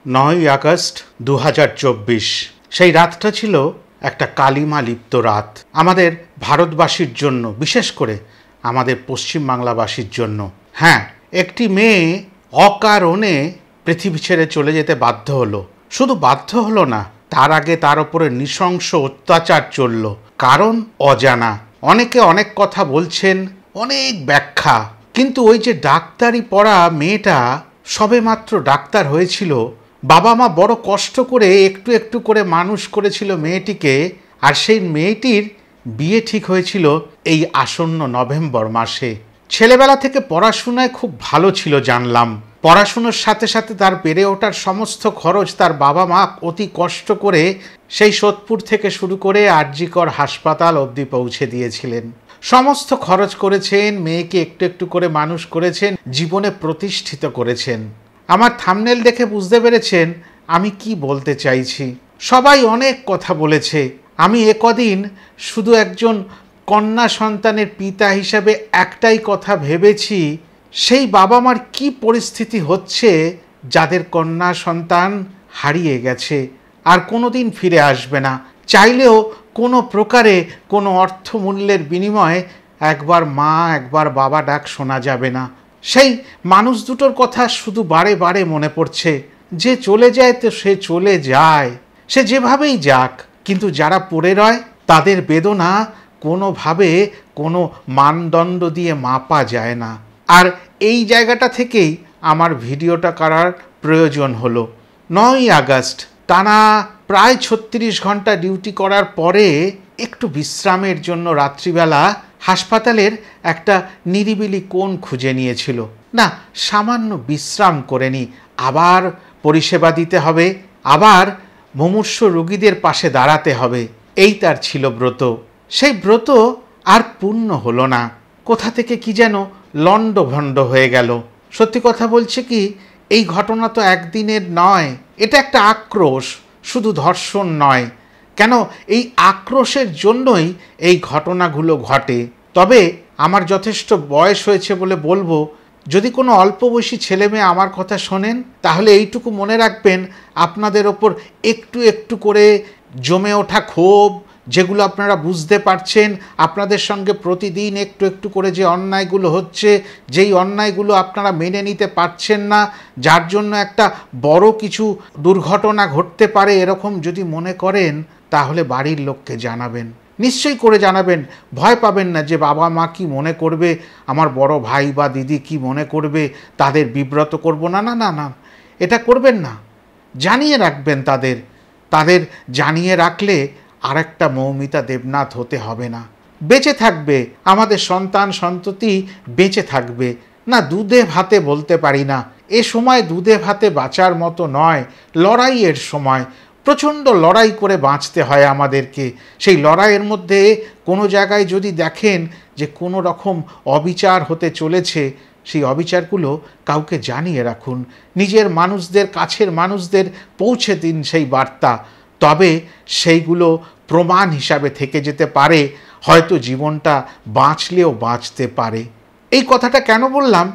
9ই August 2024। সেই রাতটা ছিল একটা কালিমা লিপ্ত রাত আমাদের ভারতবাসীর জন্য, বিশেষ করে আমাদের পশ্চিমবাংলাবাসীর জন্য। হ্যাঁ, একটি মেয়ে অকারণে পৃথিবী ছেড়ে চলে যেতে বাধ্য হলো। শুধু বাধ্য হলো না, তার আগে তার উপরে নৃশংস অত্যাচার চলল। কারণ অজানা। অনেকে অনেক কথা বলছেন, অনেক ব্যাখ্যা। কিন্তু ওই যে ডাক্তারি পড়া মেয়েটা সবেমাত্র ডাক্তার হয়েছিল, বাবা মা বড় কষ্ট করে একটু একটু করে মানুষ করেছিল মেয়েটিকে, আর সেই মেয়েটির বিয়ে ঠিক হয়েছিল এই আসন্ন নভেম্বর মাসে। ছেলেবেলা থেকে পড়াশোনায় খুব ভালো ছিল জানলাম। পড়াশুনোর সাথে সাথে তার বেড়ে ওঠার সমস্ত খরচ তার বাবা মা অতি কষ্ট করে সেই সোদপুর থেকে শুরু করে আরজিকর হাসপাতাল অবধি পৌঁছে দিয়েছিলেন। সমস্ত খরচ করেছেন, মেয়েকে একটু একটু করে মানুষ করেছেন, জীবনে প্রতিষ্ঠিত করেছেন। আমার থাম্বনেল দেখে বুঝতে পেরেছেন আমি কি বলতে চাইছি। সবাই অনেক কথা বলেছে। আমি একদিন শুধু একজন কন্যা সন্তানের পিতা হিসাবে একটাই কথা ভেবেছি, সেই বাবা মার কি পরিস্থিতি হচ্ছে যাদের কন্যা সন্তান হারিয়ে গেছে, আর কোনোদিন ফিরে আসবে না। চাইলেও কোনো প্রকারে কোনো অর্থমূল্যের বিনিময়ে একবার মা একবার বাবা ডাক শোনা যাবে না। সেই মানুষ দুটোর কথা শুধু বারে বারে মনে পড়ছে। যে চলে যায় তো সে চলে যায়, সে যেভাবেই যাক, কিন্তু যারা পড়ে রয় তাদের বেদনা কোনোভাবে কোনো মানদণ্ড দিয়ে মাপা যায় না। আর এই জায়গাটা থেকেই আমার ভিডিওটা করার প্রয়োজন হলো। 9ই আগস্ট টানা প্রায় 36 ঘন্টা ডিউটি করার পরে একটু বিশ্রামের জন্য রাত্রিবেলা হাসপাতালের একটা নিরিবিলি কোণ খুঁজে নিয়েছিল। না, সামান্য বিশ্রাম করে নি, আবার পরিষেবা দিতে হবে, আবার মুমূর্ষ রোগীদের পাশে দাঁড়াতে হবে। এই তার ছিল ব্রত। সেই ব্রত আর পূর্ণ হলো না। কোথা থেকে কি যেন লণ্ডভণ্ড হয়ে গেল। সত্যি কথা বলছে কি, এই ঘটনা তো একদিনের নয়, এটা একটা আক্রোশ, শুধু ধর্ষণ নয়। কেন, এই আক্রোশের জন্যই এই ঘটনাগুলো ঘটে। তবে আমার যথেষ্ট বয়স হয়েছে বলে বলবো, যদি কোনো অল্প বয়সী ছেলে মেয়ে আমার কথা শোনেন, তাহলে এইটুকু মনে রাখবেন, আপনাদের ওপর একটু একটু করে জমে ওঠা ক্ষোভ, যেগুলো আপনারা বুঝতে পারছেন, আপনাদের সঙ্গে প্রতিদিন একটু একটু করে যে অন্যায়গুলো হচ্ছে, যেই অন্যায়গুলো আপনারা মেনে নিতে পারছেন না, যার জন্য একটা বড় কিছু দুর্ঘটনা ঘটতে পারে, এরকম যদি মনে করেন, তাহলে বাড়ির লোককে জানাবেন, নিশ্চয়ই করে জানাবেন। ভয় পাবেন না যে বাবা মা কি মনে করবে, আমার বড় ভাই বা দিদি কি মনে করবে, তাদের বিব্রত করব না। না না না, এটা করবেন না। জানিয়ে রাখবেন তাদের জানিয়ে রাখলে আরেকটা মৌমিতা দেবনাথ হতে হবে না। বেঁচে থাকবে আমাদের সন্তান সন্ততি, বেঁচে থাকবে। না, দুধে ভাতে বলতে পারি না, এ সময় দুধে ভাতে বাঁচার মতো নয়, লড়াইয়ের সময়। প্রচণ্ড লড়াই করে বাঁচতে হয় আমাদেরকে। সেই লড়াইয়ের মধ্যে কোনো জায়গায় যদি দেখেন যে কোনো রকম অবিচার হতে চলেছে, সেই অবিচারগুলো কাউকে জানিয়ে রাখুন, নিজের মানুষদের, কাছের মানুষদের পৌঁছে দিন সেই বার্তা। তবে সেইগুলো প্রমাণ হিসাবে থেকে যেতে পারে, হয়তো জীবনটা বাঁচলেও বাঁচতে পারে। এই কথাটা কেন বললাম,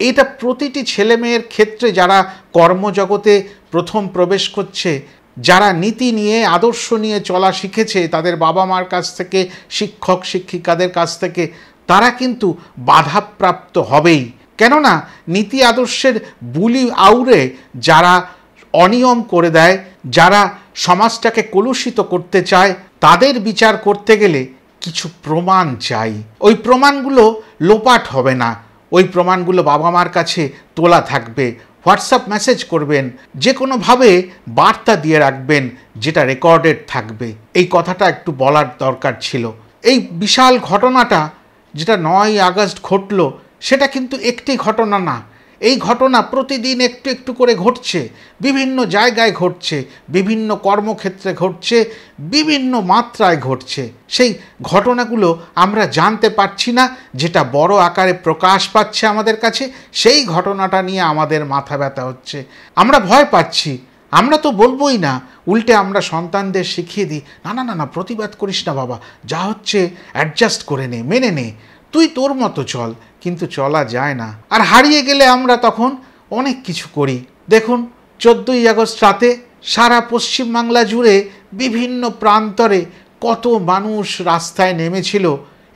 এটা প্রতিটি ছেলে মেয়ের ক্ষেত্রে যারা কর্মজগতে প্রথম প্রবেশ করছে, যারা নীতি নিয়ে, আদর্শ নিয়ে চলা শিখেছে তাদের বাবা মার কাছ থেকে, শিক্ষক শিক্ষিকাদের কাছ থেকে, তারা কিন্তু বাধাপ্রাপ্ত হবেই। কেননা নীতি আদর্শের বুলি আউড়ে যারা অনিয়ম করে দেয়, যারা সমাজটাকে কলুষিত করতে চায়, তাদের বিচার করতে গেলে কিছু প্রমাণ চাই। ওই প্রমাণগুলো লোপাট হবে না, ওই প্রমাণগুলো বাবা মার কাছে তোলা থাকবে। হোয়াটসঅ্যাপ মেসেজ করবেন, যে কোনোভাবে বার্তা দিয়ে রাখবেন, যেটা রেকর্ডেড থাকবে। এই কথাটা একটু বলার দরকার ছিল। এই বিশাল ঘটনাটা যেটা 9ই আগস্ট ঘটল, সেটা কিন্তু একটি ঘটনা না। এই ঘটনা প্রতিদিন একটু একটু করে ঘটছে, বিভিন্ন জায়গায় ঘটছে, বিভিন্ন কর্মক্ষেত্রে ঘটছে, বিভিন্ন মাত্রায় ঘটছে। সেই ঘটনাগুলো আমরা জানতে পারছি না, যেটা বড় আকারে প্রকাশ পাচ্ছে আমাদের কাছে, সেই ঘটনাটা নিয়ে আমাদের মাথা ব্যথা হচ্ছে, আমরা ভয় পাচ্ছি। আমরা তো বলবোই না, উল্টে আমরা সন্তানদের শিখিয়ে দিই, না না না না, প্রতিবাদ করিস না বাবা, যা হচ্ছে অ্যাডজাস্ট করে নে, মেনে নে, তুই তোর মতো চল। কিন্তু চলা যায় না। আর হারিয়ে গেলে আমরা তখন অনেক কিছু করি। দেখুন, 14ই আগস্ট রাতে সারা পশ্চিমবাংলা জুড়ে বিভিন্ন প্রান্তরে কত মানুষ রাস্তায় নেমেছিল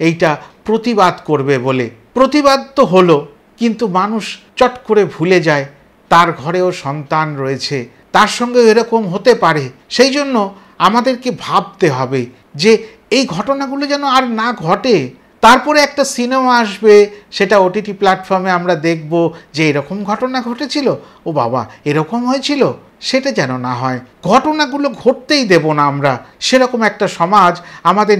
এইটা প্রতিবাদ করবে বলে। প্রতিবাদ তো হলো, কিন্তু মানুষ চট করে ভুলে যায় তার ঘরেও সন্তান রয়েছে, তার সঙ্গে এরকম হতে পারে। সেই জন্য আমাদেরকে ভাবতে হবে যে এই ঘটনাগুলো যেন আর না ঘটে। তারপরে একটা সিনেমা আসবে, সেটা ওটিটি প্ল্যাটফর্মে আমরা দেখব যে এরকম ঘটনা ঘটেছিল, ও বাবা এরকম হয়েছিল, সেটা যেন না হয়। ঘটনাগুলো ঘটতেই দেব না আমরা। সেরকম একটা সমাজ আমাদের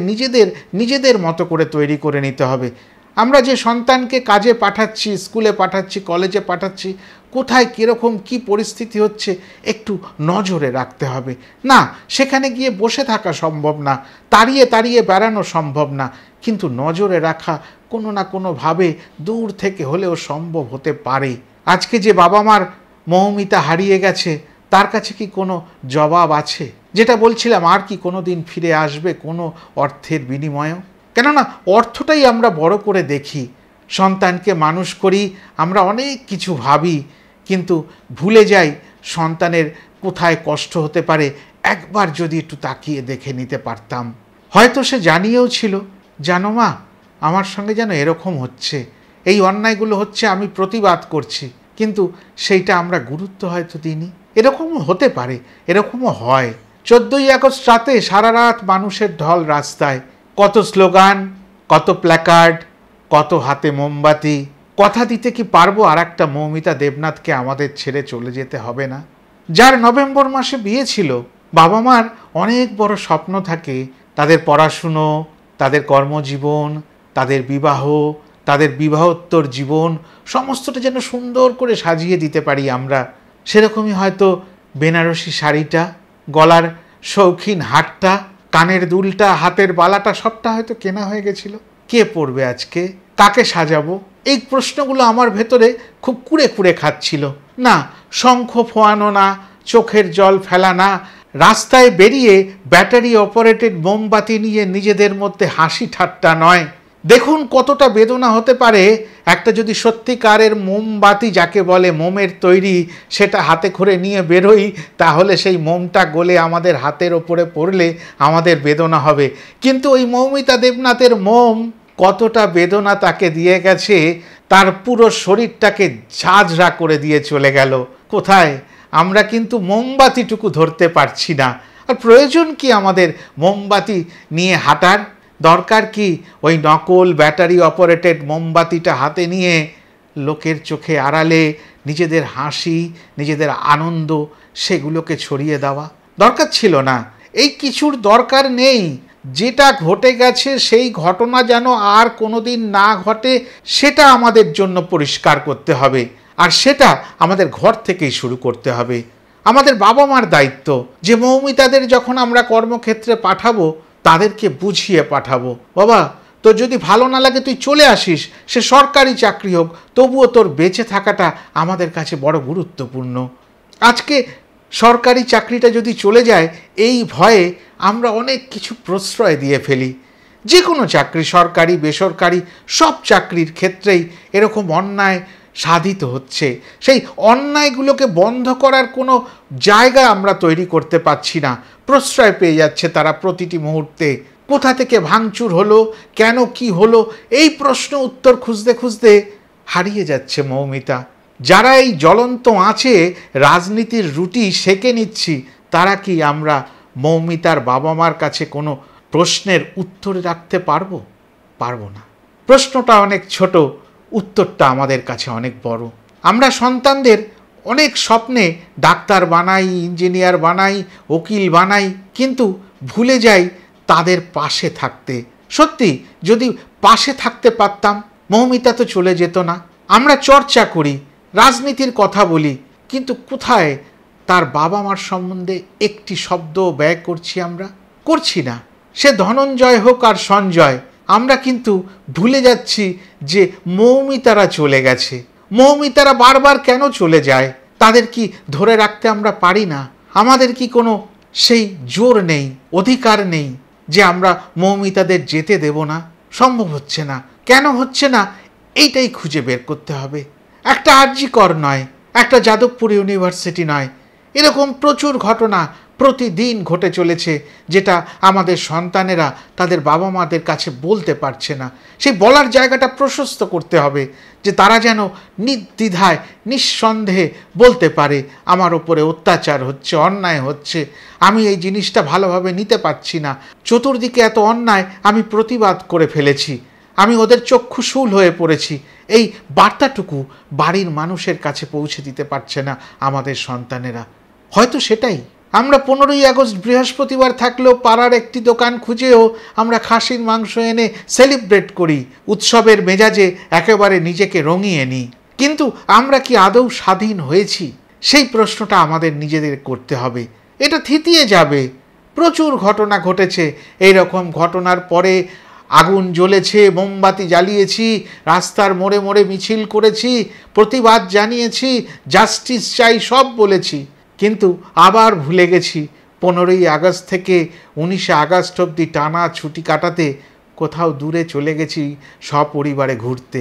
নিজেদের মতো করে তৈরি করে নিতে হবে। আমরা যে সন্তানকে কাজে পাঠাচ্ছি, স্কুলে পাঠাচ্ছি, কলেজে পাঠাচ্ছি, কোথায় কীরকম কী পরিস্থিতি হচ্ছে একটু নজরে রাখতে হবে। না, সেখানে গিয়ে বসে থাকা সম্ভব না, তাড়িয়ে বেড়ানো সম্ভব না, কিন্তু নজরে রাখা কোনো না কোনোভাবে দূর থেকে হলেও সম্ভব হতে পারে। আজকে যে বাবা মার মৌমিতা হারিয়ে গেছে, তার কাছে কি কোনো জবাব আছে? যেটা বলছিলাম, আর কি কোনো দিন ফিরে আসবে কোনো অর্থের বিনিময়েও? কেননা অর্থটাই আমরা বড় করে দেখি। সন্তানকে মানুষ করি, আমরা অনেক কিছু ভাবি, কিন্তু ভুলে যাই সন্তানের কোথায় কষ্ট হতে পারে একবার যদি একটু তাকিয়ে দেখে নিতে পারতাম। হয়তো সে জানিয়েও ছিল, জানো মা, আমার সঙ্গে যেন এরকম হচ্ছে, এই অন্যায়গুলো হচ্ছে, আমি প্রতিবাদ করছি, কিন্তু সেইটা আমরা গুরুত্ব হয়তো দিইনি। এরকমও হতে পারে, এরকমও হয়। 14ই আগস্ট রাতে সারা রাত মানুষের ঢল রাস্তায়, কত স্লোগান, কত প্ল্যাকার্ড, কত হাতে মোমবাতি। কথা দিতে কি পারবো আর একটা মৌমিতা দেবনাথকে আমাদের ছেড়ে চলে যেতে হবে না? যার নভেম্বর মাসে বিয়ে ছিল। বাবা মার অনেক বড় স্বপ্ন থাকে, তাদের পড়াশুনো, তাদের কর্মজীবন, তাদের বিবাহ, তাদের বিবাহোত্তর জীবন সমস্তটা যেন সুন্দর করে সাজিয়ে দিতে পারি আমরা। সেরকমই হয়তো বেনারসি শাড়িটা, গলার শৌখিন হারটা, কানের দুলটা, হাতের বালাটা সবটা হয়তো কেনা হয়ে গেছিল। কে পরবে আজকে? কাকে সাজাবো? এই প্রশ্নগুলো আমার ভেতরে খুব কুড়ে খাচ্ছিল। না, শঙ্খ ফোয়ানো না, চোখের জল ফেলা না, রাস্তায় বেরিয়ে ব্যাটারি অপারেটেড মোমবাতি নিয়ে নিজেদের মধ্যে হাসি ঠাট্টা নয়। দেখুন কতটা বেদনা হতে পারে একটা যদি সত্যিকারের মোমবাতি, যাকে বলে মোমের তৈরি, সেটা হাতে করে নিয়ে বেরোই, তাহলে সেই মোমটা গলে আমাদের হাতের ওপরে পড়লে আমাদের বেদনা হবে। কিন্তু ওই মৌমিতা দেবনাথের মোম কতটা বেদনা তাকে দিয়ে গেছে, তার পুরো শরীরটাকে ঝাঁঝরা করে দিয়ে চলে গেল। কোথায়? আমরা কিন্তু মোমবাতিটুকু ধরতে পারছি না। আর প্রয়োজন কি আমাদের মোমবাতি নিয়ে হাঁটার? দরকার কি ওই নকল ব্যাটারি অপারেটেড মোমবাতিটা হাতে নিয়ে লোকের চোখে আড়ালে নিজেদের হাসি, নিজেদের আনন্দ সেগুলোকে ছড়িয়ে দেওয়া? দরকার ছিল না। এই কিছুর দরকার নেই। যেটা ঘটে গেছে সেই ঘটনা যেন আর কোনোদিন না ঘটে, সেটা আমাদের জন্য পরিষ্কার করতে হবে। আর সেটা আমাদের ঘর থেকেই শুরু করতে হবে। আমাদের বাবা মার দায়িত্ব যে মৌমিতাদের যখন আমরা কর্মক্ষেত্রে পাঠাবো, তাদেরকে বুঝিয়ে পাঠাবো, বাবা তোর যদি ভালো না লাগে তুই চলে আসিস, সে সরকারি চাকরি হোক, তবুও তোর বেঁচে থাকাটা আমাদের কাছে বড় গুরুত্বপূর্ণ। আজকে সরকারি চাকরিটা যদি চলে যায়, এই ভয়ে আমরা অনেক কিছু প্রশ্রয় দিয়ে ফেলি। যে কোনো চাকরি, সরকারি বেসরকারি, সব চাকরির ক্ষেত্রেই এরকম অন্যায় সাধিত হচ্ছে। সেই অন্যায়গুলোকে বন্ধ করার কোনো জায়গা আমরা তৈরি করতে পারছি না। প্রশ্রয় পেয়ে যাচ্ছে তারা প্রতিটি মুহূর্তে। কোথা থেকে ভাঙচুর হলো, কেন কি হলো, এই প্রশ্ন উত্তর খুঁজতে খুঁজতে হারিয়ে যাচ্ছে মৌমিতা। যারা এই জ্বলন্ত আঁচে রাজনীতির রুটি সেঁকে নিচ্ছি, তারা কি আমরা মৌমিতার বাবা মার কাছে কোনো প্রশ্নের উত্তর রাখতে পারবো? পারবো না। প্রশ্নটা অনেক ছোট, উত্তরটা আমাদের কাছে অনেক বড়। আমরা সন্তানদের অনেক স্বপ্নে ডাক্তার বানাই, ইঞ্জিনিয়ার বানাই, উকিল বানাই, কিন্তু ভুলে যাই তাদের পাশে থাকতে। সত্যি যদি পাশে থাকতে পারতাম, মৌমিতা তো চলে যেত না। আমরা চর্চা করি, রাজনীতির কথা বলি, কিন্তু কোথায় তার বাবা মার সম্বন্ধে একটি শব্দ ব্যয় করছি? আমরা করছি না। সে ধনঞ্জয় হোক আর সঞ্জয়, আমরা কিন্তু ভুলে যাচ্ছি যে মৌমিতারা চলে গেছে। মৌমিতারা বারবার কেন চলে যায়? তাদের কি ধরে রাখতে আমরা পারি না? আমাদের কি কোনো সেই জোর নেই, অধিকার নেই যে আমরা মৌমিতাদের যেতে দেব না? সম্ভব হচ্ছে না। কেন হচ্ছে না এইটাই খুঁজে বের করতে হবে। একটা আরজি কর নয়, একটা যাদবপুর ইউনিভার্সিটি নয়, এরকম প্রচুর ঘটনা প্রতিদিন ঘটে চলেছে, যেটা আমাদের সন্তানেরা তাদের বাবা মাদের কাছে বলতে পারছে না। সেই বলার জায়গাটা প্রশস্ত করতে হবে, যে তারা যেন নির্দ্বিধায় নিঃসন্দেহে বলতে পারে আমার ওপরে অত্যাচার হচ্ছে, অন্যায় হচ্ছে, আমি এই জিনিসটা ভালোভাবে নিতে পারছি না, চতুর্দিকে এত অন্যায়, আমি প্রতিবাদ করে ফেলেছি, আমি ওদের চক্ষুশূল হয়ে পড়েছি। এই বার্তাটুকু বাড়ির মানুষের কাছে পৌঁছে দিতে পারছে না আমাদের সন্তানেরা। হয়তো সেটাই আমরা 15ই আগস্ট বৃহস্পতিবার থাকলেও পাড়ার একটি দোকান খুঁজেও আমরা খাসির মাংস এনে সেলিব্রেট করি, উৎসবের মেজাজে একেবারে নিজেকে রঙিয়ে নিই। কিন্তু আমরা কি আদৌ স্বাধীন হয়েছি? সেই প্রশ্নটা আমাদের নিজেদের করতে হবে। এটা থিতিয়ে যাবে। প্রচুর ঘটনা ঘটেছে। এই রকম ঘটনার পরে আগুন জ্বলেছে, মোমবাতি জ্বালিয়েছি, রাস্তার মোড়ে মোড়ে মিছিল করেছি, প্রতিবাদ জানিয়েছি, জাস্টিস চাই, সব বলেছি। কিন্তু আবার ভুলে গেছি 15ই আগস্ট থেকে 19শে আগস্ট অবধি টানা ছুটি কাটাতে কোথাও দূরে চলে গেছি সপরিবারে ঘুরতে।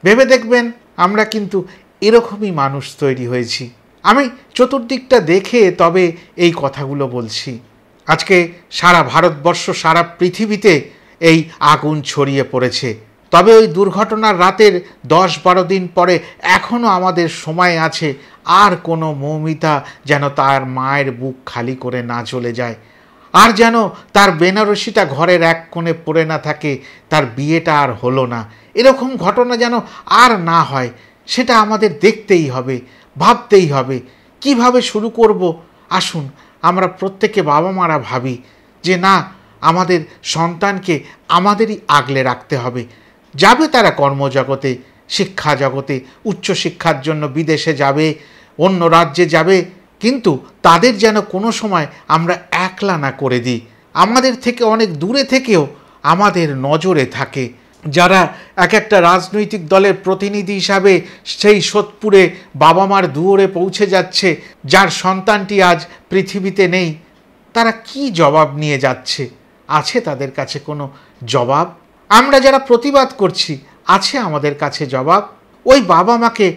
ভেবে দেখবেন আমরা কিন্তু এরকমই মানুষ তৈরি হয়েছি। আমি চতুর্দিকটা দেখে তবে এই কথাগুলো বলছি। আজকে সারা ভারতবর্ষ, সারা পৃথিবীতে এই আগুন ছড়িয়ে পড়েছে। তবে ওই দুর্ঘটনার রাতের 10-12 দিন পরে এখনও আমাদের সময় আছে, আর কোনো মৌমিতা যেন তার মায়ের বুক খালি করে না চলে যায়, আর যেন তার বেনারসিটা ঘরের এক কোণে পড়ে না থাকে, তার বিয়েটা আর হলো না, এরকম ঘটনা যেন আর না হয়। সেটা আমাদের দেখতেই হবে, ভাবতেই হবে। কিভাবে শুরু করব? আসুন আমরা প্রত্যেকে বাবা মারা ভাবি যে না, আমাদের সন্তানকে আমাদেরই আগলে রাখতে হবে। যাবে তারা কর্মজগতে, শিক্ষা জগতে, উচ্চশিক্ষার জন্য বিদেশে যাবে, অন্য রাজ্যে যাবে, কিন্তু তাদের যেন কোনো সময় আমরা একলা না করে দিই। আমাদের থেকে অনেক দূরে থেকেও আমাদের নজরে থাকে। যারা এক একটা রাজনৈতিক দলের প্রতিনিধি হিসাবে সেই সোদপুরে বাবা মার দুয়ারে পৌঁছে যাচ্ছে, যার সন্তানটি আজ পৃথিবীতে নেই, তারা কি জবাব নিয়ে যাচ্ছে? আছে তাদের কাছে কোনো জবাব? আমরা যারা প্রতিবাদ করছি, আছে আমাদের কাছে জবাব? ওই বাবা মাকে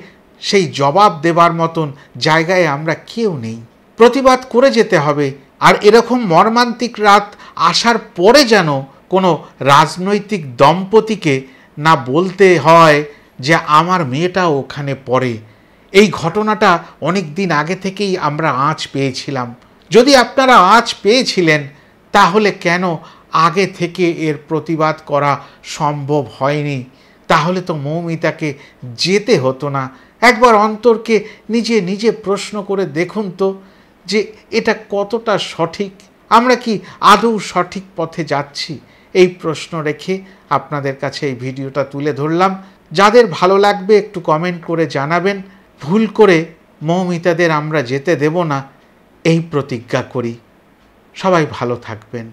সেই জবাব দেবার মতন জায়গায় আমরা কেউ নেই। প্রতিবাদ করে যেতে হবে। আর এরকম মর্মান্তিক রাত আসার পরে যেন কোনো রাজনৈতিক দম্পতিকে না বলতে হয় যে আমার মেয়েটা ওখানে পড়ে। এই ঘটনাটা অনেক দিন আগে থেকেই আমরা আঁচ পেয়েছিলাম। যদি আপনারা আঁচ পেয়েছিলেন, তাহলে কেন আগে থেকে এর প্রতিবাদ করা সম্ভব হয়নি? তাহলে তো মৌমিতাকে যেতে হতো না। একবার অন্তরকে নিজে নিজে প্রশ্ন করে দেখুন তো, যে এটা কতটা সঠিক? আমরা কি আদৌ সঠিক পথে যাচ্ছি? এই প্রশ্ন রেখে আপনাদের কাছে এই ভিডিওটা তুলে ধরলাম। যাদের ভালো লাগবে একটু কমেন্ট করে জানাবেন। ভুল করে মৌমিতাদের আমরা যেতে দেব না, এই প্রতিজ্ঞা করি। সবাই ভালো থাকবেন।